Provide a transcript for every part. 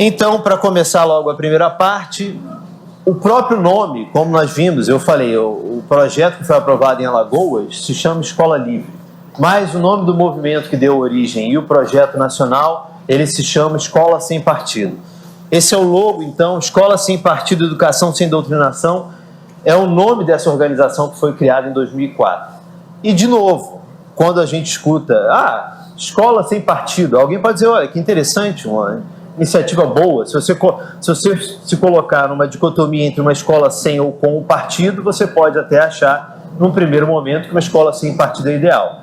Então, para começar logo a primeira parte, o próprio nome, como nós vimos, eu falei, o projeto que foi aprovado em Alagoas se chama Escola Livre, mas o nome do movimento que deu origem e o projeto nacional, ele se chama Escola Sem Partido. Esse é o logo, então, Escola Sem Partido, Educação Sem Doutrinação, é o nome dessa organização que foi criada em 2004. E, de novo, quando a gente escuta, Escola Sem Partido, alguém pode dizer, olha, que interessante, uma iniciativa boa. Se você se colocar numa dicotomia entre uma escola sem ou com um partido, você pode até achar, num primeiro momento, que uma escola sem partido é ideal.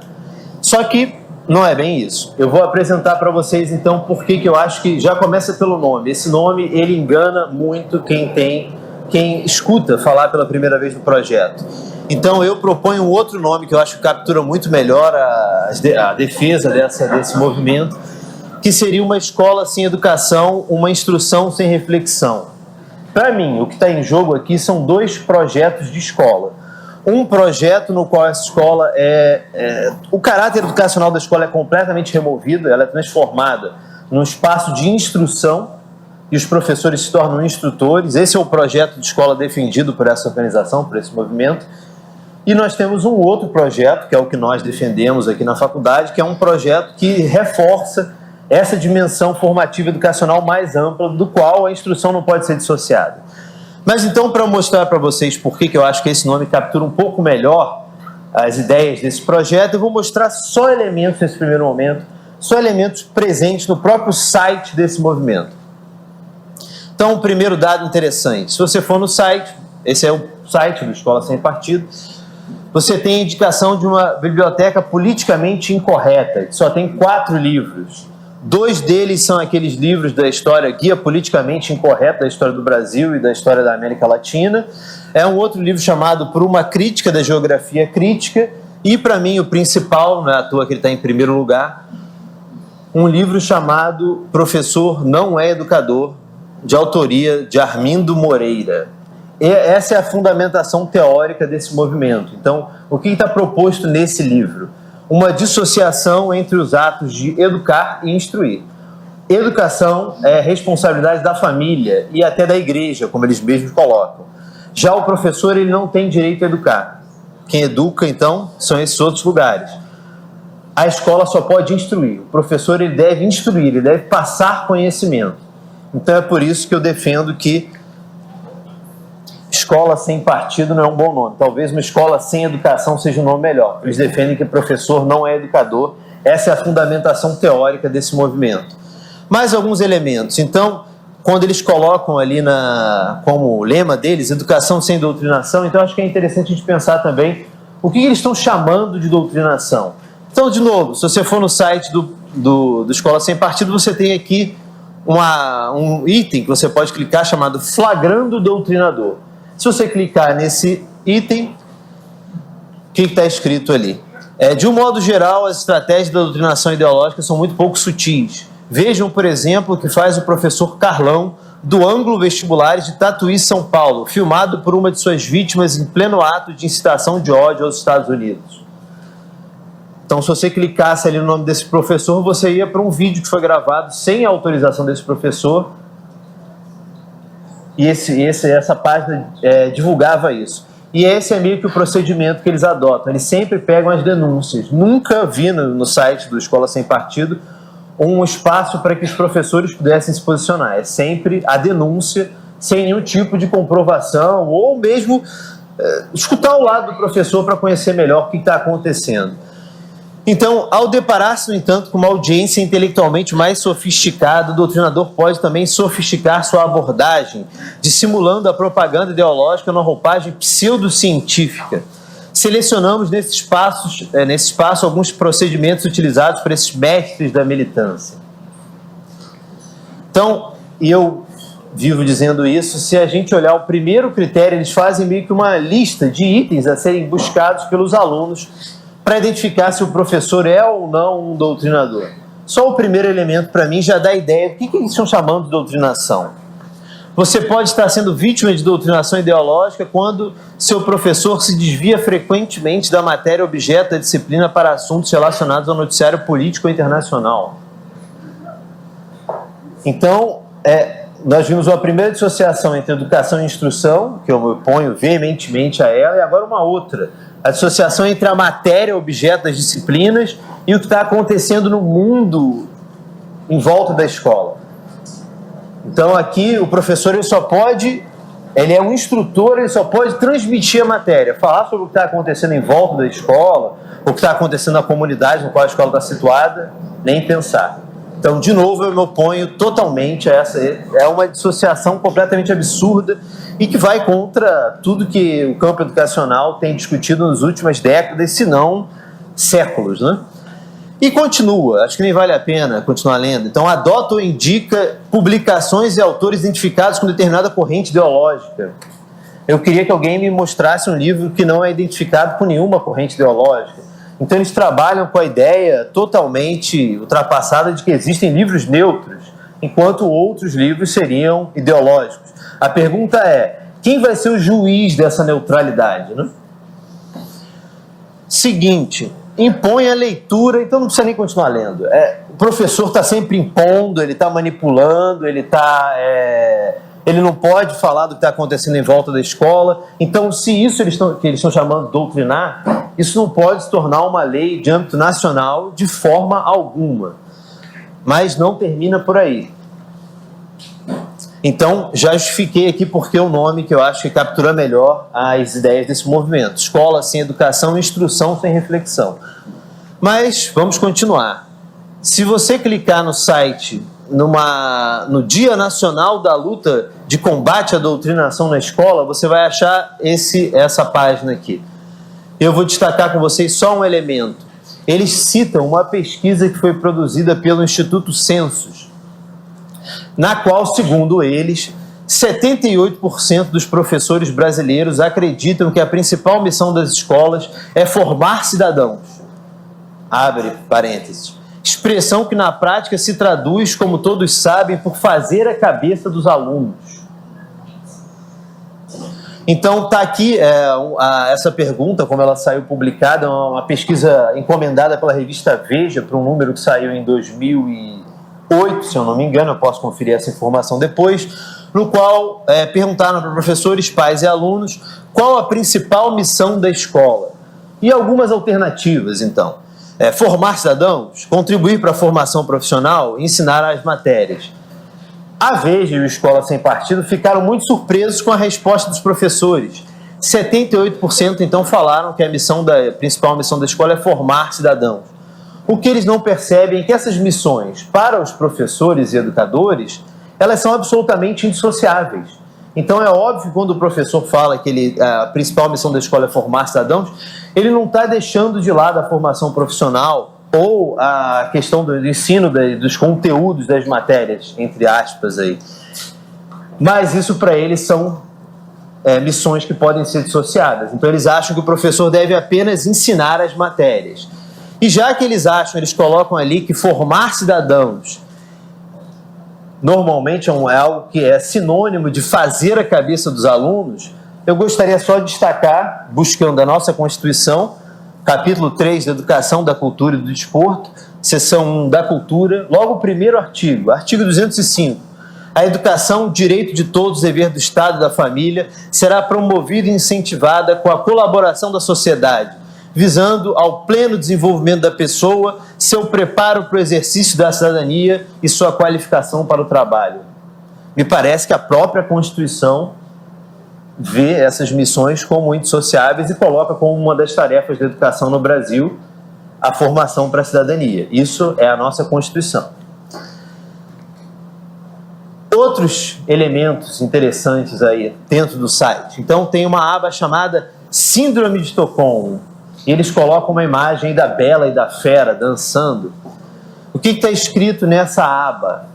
Só que não é bem isso. Eu vou apresentar para vocês, então, por que eu acho que já começa pelo nome. Esse nome, ele engana muito quem escuta falar pela primeira vez do projeto. Então, eu proponho um outro nome que eu acho que captura muito melhor a defesa desse movimento, que seria uma escola sem educação, uma instrução sem reflexão. Para mim, o que está em jogo aqui são dois projetos de escola. Um projeto no qual essa escola o caráter educacional da escola é completamente removido, ela é transformada num espaço de instrução e os professores se tornam instrutores. Esse é o projeto de escola defendido por essa organização, por esse movimento. E nós temos um outro projeto, que é o que nós defendemos aqui na faculdade, que é um projeto que reforça essa dimensão formativa educacional mais ampla, do qual a instrução não pode ser dissociada. Mas então, para mostrar para vocês por que eu acho que esse nome captura um pouco melhor as ideias desse projeto, eu vou mostrar só elementos nesse primeiro momento, só elementos presentes no próprio site desse movimento. Então, o primeiro dado interessante, se você for no site, esse é o site do Escola Sem Partido, você tem a indicação de uma biblioteca politicamente incorreta, que só tem 4 livros. 2 deles são aqueles livros da história, Guia Politicamente Incorreta da História do Brasil e da História da América Latina. É um outro livro chamado Por uma Crítica da Geografia Crítica. E, para mim, o principal, não é à toa que ele está em primeiro lugar, um livro chamado Professor Não é Educador, de autoria de Armindo Moreira. E essa é a fundamentação teórica desse movimento. Então, o que está proposto nesse livro? Uma dissociação entre os atos de educar e instruir. Educação é responsabilidade da família e até da igreja, como eles mesmos colocam. Já o professor, ele não tem direito a educar. Quem educa, então, são esses outros lugares. A escola só pode instruir. O professor, ele deve instruir, ele deve passar conhecimento. Então é por isso que eu defendo que Escola Sem Partido não é um bom nome. Talvez uma escola sem educação seja um nome melhor. Eles defendem que o professor não é educador. Essa é a fundamentação teórica desse movimento. Mais alguns elementos. Então, quando eles colocam ali como lema deles, educação sem doutrinação, então acho que é interessante a gente pensar também o que eles estão chamando de doutrinação. Então, de novo, se você for no site do Escola Sem Partido, você tem aqui um item que você pode clicar chamado Flagrando o Doutrinador. Se você clicar nesse item, o que está escrito ali? De um modo geral, as estratégias da doutrinação ideológica são muito pouco sutis. Vejam, por exemplo, o que faz o professor Carlão, do ângulo vestibulares de Tatuí, São Paulo, filmado por uma de suas vítimas em pleno ato de incitação de ódio aos Estados Unidos. Então, se você clicasse ali no nome desse professor, você ia para um vídeo que foi gravado sem a autorização desse professor, e essa página divulgava isso. E esse é meio que o procedimento que eles adotam. Eles sempre pegam as denúncias. Nunca vi no site do Escola Sem Partido um espaço para que os professores pudessem se posicionar. É sempre a denúncia, sem nenhum tipo de comprovação, ou mesmo escutar o lado do professor para conhecer melhor o que está acontecendo. Então, ao deparar-se, no entanto, com uma audiência intelectualmente mais sofisticada, o doutrinador pode também sofisticar sua abordagem, dissimulando a propaganda ideológica numa roupagem pseudocientífica. Selecionamos nesse espaço alguns procedimentos utilizados por esses mestres da militância. Então, e eu vivo dizendo isso, se a gente olhar o primeiro critério, eles fazem meio que uma lista de itens a serem buscados pelos alunos para identificar se o professor é ou não um doutrinador. Só o primeiro elemento, para mim, já dá ideia do que eles estão chamando de doutrinação. Você pode estar sendo vítima de doutrinação ideológica quando seu professor se desvia frequentemente da matéria objeto da disciplina para assuntos relacionados ao noticiário político internacional. Então, nós vimos uma primeira dissociação entre educação e instrução, que eu me oponho veementemente a ela, e agora uma outra, a dissociação entre a matéria, objeto das disciplinas, e o que está acontecendo no mundo em volta da escola. Então aqui o professor ele é um instrutor, ele só pode transmitir a matéria, falar sobre o que está acontecendo em volta da escola, o que está acontecendo na comunidade na qual a escola está situada, nem pensar. Então, de novo, eu me oponho totalmente a essa. É uma dissociação completamente absurda e que vai contra tudo que o campo educacional tem discutido nas últimas décadas, se não séculos, né? E continua, acho que nem vale a pena continuar lendo. Então, adota ou indica publicações e autores identificados com determinada corrente ideológica. Eu queria que alguém me mostrasse um livro que não é identificado por nenhuma corrente ideológica. Então, eles trabalham com a ideia totalmente ultrapassada de que existem livros neutros, enquanto outros livros seriam ideológicos. A pergunta é, quem vai ser o juiz dessa neutralidade, né? Seguinte, impõe a leitura, então não precisa nem continuar lendo. O professor está sempre impondo, ele está manipulando, ele não pode falar do que está acontecendo em volta da escola. Então, se isso que eles estão chamando de doutrinar, isso não pode se tornar uma lei de âmbito nacional de forma alguma. Mas não termina por aí. Então, já justifiquei aqui porque o nome que eu acho que captura melhor as ideias desse movimento. Escola sem educação, instrução sem reflexão. Mas vamos continuar. Se você clicar no site no Dia Nacional da Luta de Combate à Doutrinação na Escola, você vai achar essa página aqui. Eu vou destacar com vocês só um elemento. Eles citam uma pesquisa que foi produzida pelo Instituto Census, na qual, segundo eles, 78% dos professores brasileiros acreditam que a principal missão das escolas é formar cidadãos. Abre parênteses. Expressão que na prática se traduz, como todos sabem, por fazer a cabeça dos alunos. Então está aqui essa pergunta, como ela saiu publicada, uma pesquisa encomendada pela revista Veja, para um número que saiu em 2008, se eu não me engano, eu posso conferir essa informação depois, no qual perguntaram para professores, pais e alunos qual a principal missão da escola. E algumas alternativas, então. Formar cidadãos, contribuir para a formação profissional, ensinar as matérias. A Veja e o Escola Sem Partido ficaram muito surpresos com a resposta dos professores. 78% então falaram que a principal missão da escola é formar cidadãos. O que eles não percebem é que essas missões, para os professores e educadores, elas são absolutamente indissociáveis. Então é óbvio que quando o professor fala que a principal missão da escola é formar cidadãos, ele não está deixando de lado a formação profissional ou a questão do ensino dos conteúdos das matérias, entre aspas aí. Mas isso para eles são missões que podem ser dissociadas. Então eles acham que o professor deve apenas ensinar as matérias. E já que eles colocam ali que formar cidadãos normalmente é algo que é sinônimo de fazer a cabeça dos alunos, eu gostaria só de destacar, buscando a nossa Constituição, capítulo 3 da Educação, da Cultura e do Desporto, seção 1 da Cultura, logo o primeiro artigo 205. A educação, direito de todos, dever do Estado e da família, será promovida e incentivada com a colaboração da sociedade, visando ao pleno desenvolvimento da pessoa, seu preparo para o exercício da cidadania e sua qualificação para o trabalho. Me parece que a própria Constituição vê essas missões como indissociáveis e coloca como uma das tarefas da educação no Brasil a formação para a cidadania. Isso é a nossa Constituição. Outros elementos interessantes aí dentro do site. Então tem uma aba chamada Síndrome de Estocolmo. E eles colocam uma imagem da Bela e da Fera dançando. O que está escrito nessa aba?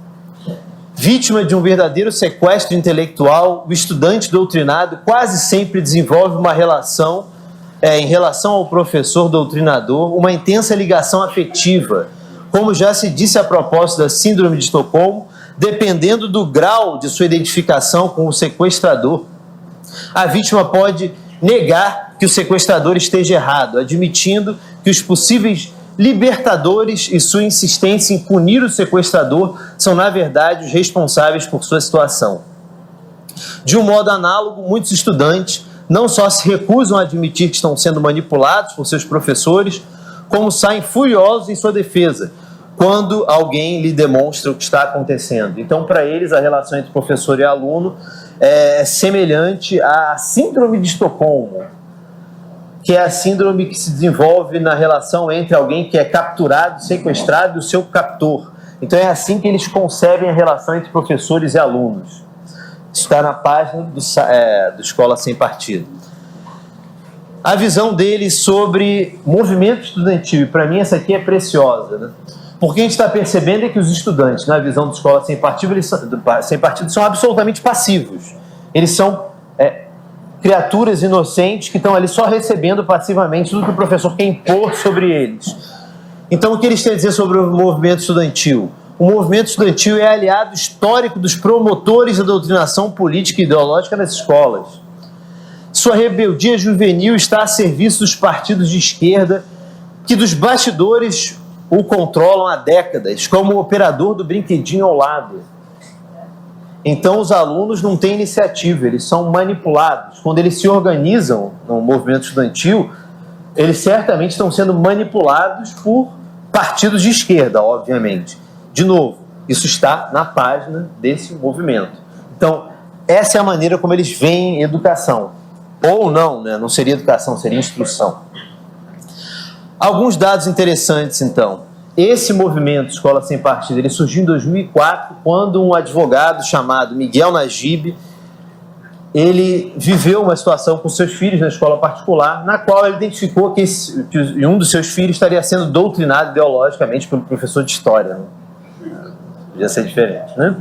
Vítima de um verdadeiro sequestro intelectual, o estudante doutrinado quase sempre desenvolve uma relação, em relação ao professor doutrinador, uma intensa ligação afetiva. Como já se disse a propósito da Síndrome de Estocolmo, dependendo do grau de sua identificação com o sequestrador, a vítima pode negar que o sequestrador esteja errado, admitindo que os possíveis libertadores e sua insistência em punir o sequestrador são, na verdade, os responsáveis por sua situação. De um modo análogo, muitos estudantes não só se recusam a admitir que estão sendo manipulados por seus professores, como saem furiosos em sua defesa, quando alguém lhe demonstra o que está acontecendo. Então, para eles, a relação entre professor e aluno é semelhante à síndrome de Estocolmo, que é a síndrome que se desenvolve na relação entre alguém que é capturado, sequestrado e o seu captor. Então, é assim que eles concebem a relação entre professores e alunos. Isso está na página do Escola Sem Partido. A visão deles sobre movimento estudantil, e para mim essa aqui é preciosa, né? Porque a gente está percebendo é que os estudantes, na visão do Escola Sem Partido, são absolutamente passivos. Eles são criaturas inocentes que estão ali só recebendo passivamente tudo que o professor quer impor sobre eles. Então, o que eles têm a dizer sobre o movimento estudantil? O movimento estudantil é aliado histórico dos promotores da doutrinação política e ideológica nas escolas. Sua rebeldia juvenil está a serviço dos partidos de esquerda que dos bastidores o controlam há décadas, como o operador do brinquedinho ao lado. Então, os alunos não têm iniciativa, eles são manipulados. Quando eles se organizam no movimento estudantil, eles certamente estão sendo manipulados por partidos de esquerda, obviamente. De novo, isso está na página desse movimento. Então, essa é a maneira como eles veem educação. Ou não, né? Não seria educação, seria instrução. Alguns dados interessantes, então. Esse movimento Escola Sem Partido, ele surgiu em 2004, quando um advogado chamado Miguel Najib, ele viveu uma situação com seus filhos na escola particular, na qual ele identificou que um dos seus filhos estaria sendo doutrinado ideologicamente pelo professor de história. Né? Podia ser diferente, né?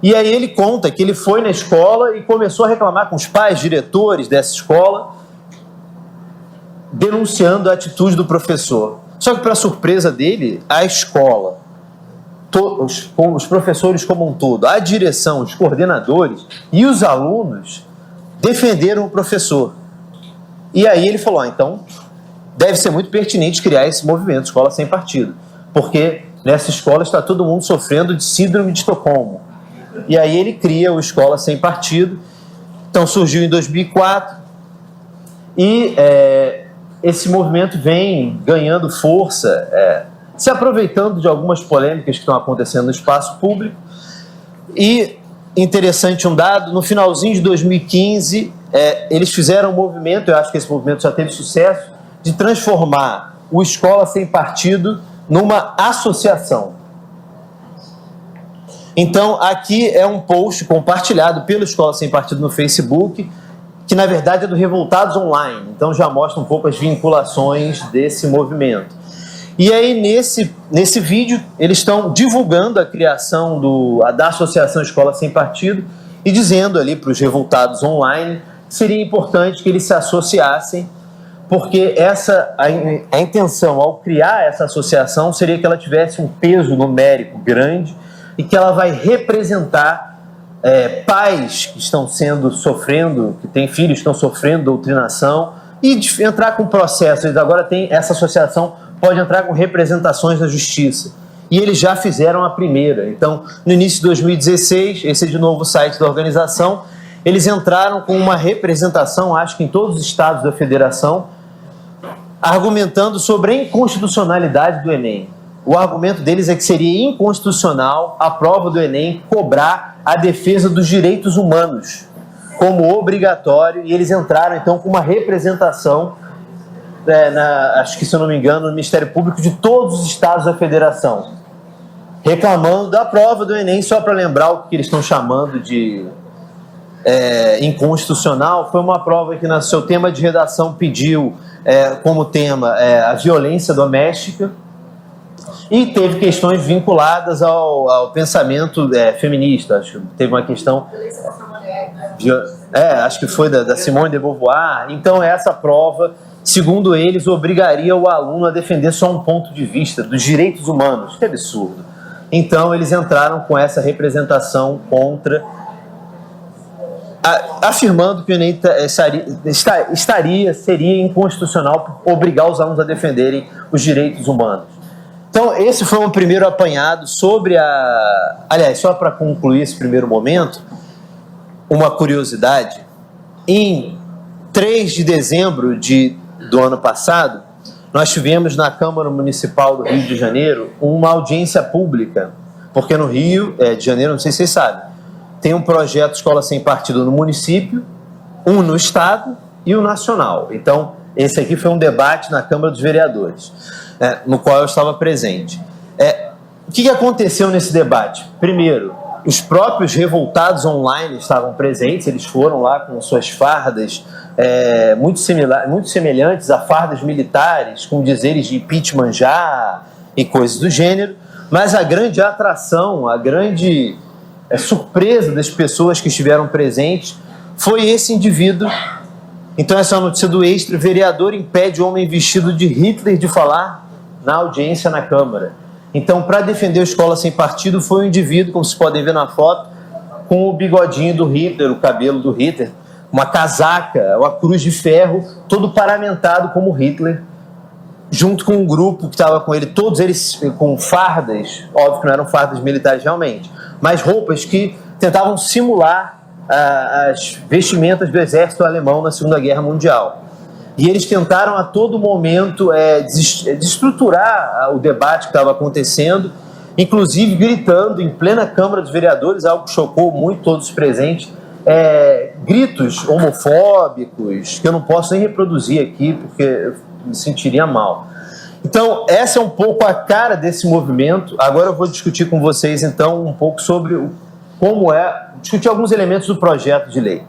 E aí ele conta que ele foi na escola e começou a reclamar com os pais, diretores dessa escola, denunciando a atitude do professor. Só que, para surpresa dele, a escola, os professores como um todo, a direção, os coordenadores e os alunos defenderam o professor. E aí ele falou, então, deve ser muito pertinente criar esse movimento, Escola Sem Partido, porque nessa escola está todo mundo sofrendo de síndrome de Estocolmo. E aí ele cria o Escola Sem Partido. Então surgiu em 2004 e esse movimento vem ganhando força, se aproveitando de algumas polêmicas que estão acontecendo no espaço público. E interessante um dado, no finalzinho de 2015 eles fizeram um movimento, eu acho que esse movimento já teve sucesso, de transformar o Escola Sem Partido numa associação. Então, aqui é um post compartilhado pela Escola Sem Partido no Facebook, que na verdade é do Revoltados Online. Então, já mostra um pouco as vinculações desse movimento. E aí, nesse vídeo, eles estão divulgando a criação da Associação Escola Sem Partido e dizendo ali para os Revoltados Online que seria importante que eles se associassem, porque a intenção ao criar essa associação seria que ela tivesse um peso numérico grande e que ela vai representar pais que estão sofrendo, que têm filhos que estão sofrendo doutrinação, e entrar com processos. Agora essa associação pode entrar com representações na justiça. E eles já fizeram a primeira. Então, no início de 2016, esse é de novo o site da organização, eles entraram com uma representação, acho que em todos os estados da federação, argumentando sobre a inconstitucionalidade do Enem. O argumento deles é que seria inconstitucional a prova do Enem cobrar a defesa dos direitos humanos como obrigatório, e eles entraram então com uma representação, acho que se eu não me engano, no Ministério Público de todos os estados da federação, reclamando da prova do Enem. Só para lembrar o que eles estão chamando de inconstitucional, foi uma prova que no seu tema de redação pediu como tema a violência doméstica, e teve questões vinculadas ao pensamento feminista. Acho que teve uma questão... acho que foi da Simone de Beauvoir. Então, essa prova, segundo eles, obrigaria o aluno a defender só um ponto de vista dos direitos humanos. Que absurdo. Então, eles entraram com essa representação contra, afirmando que o Enem seria inconstitucional por obrigar os alunos a defenderem os direitos humanos. Então, esse foi um primeiro apanhado sobre a... Aliás, só para concluir esse primeiro momento, uma curiosidade. Em 3 de dezembro do ano passado, nós tivemos na Câmara Municipal do Rio de Janeiro uma audiência pública, porque no Rio de Janeiro, não sei se vocês sabem, tem um projeto Escola Sem Partido no município, um no estado e o nacional. Então, esse aqui foi um debate na Câmara dos Vereadores, no qual eu estava presente. O que aconteceu nesse debate? Primeiro, os próprios revoltados online estavam presentes, eles foram lá com suas fardas muito semelhantes a fardas militares, com dizeres de impeachment já e coisas do gênero, mas a grande atração, a grande surpresa das pessoas que estiveram presentes foi esse indivíduo. Então, essa é uma notícia do Extra: vereador impede homem vestido de Hitler de falar na audiência na Câmara. Então, para defender a Escola Sem Partido, foi um indivíduo, como vocês podem ver na foto, com o bigodinho do Hitler, o cabelo do Hitler, uma casaca, uma cruz de ferro, todo paramentado como Hitler, junto com um grupo que estava com ele, todos eles com fardas, óbvio que não eram fardas militares realmente, mas roupas que tentavam simular as vestimentas do exército alemão na Segunda Guerra Mundial. E eles tentaram a todo momento desestruturar o debate que estava acontecendo, inclusive gritando em plena Câmara dos Vereadores, algo que chocou muito todos os presentes, gritos homofóbicos, que eu não posso nem reproduzir aqui, porque eu me sentiria mal. Então, essa é um pouco a cara desse movimento. Agora eu vou discutir com vocês, então, um pouco sobre discutir alguns elementos do projeto de lei.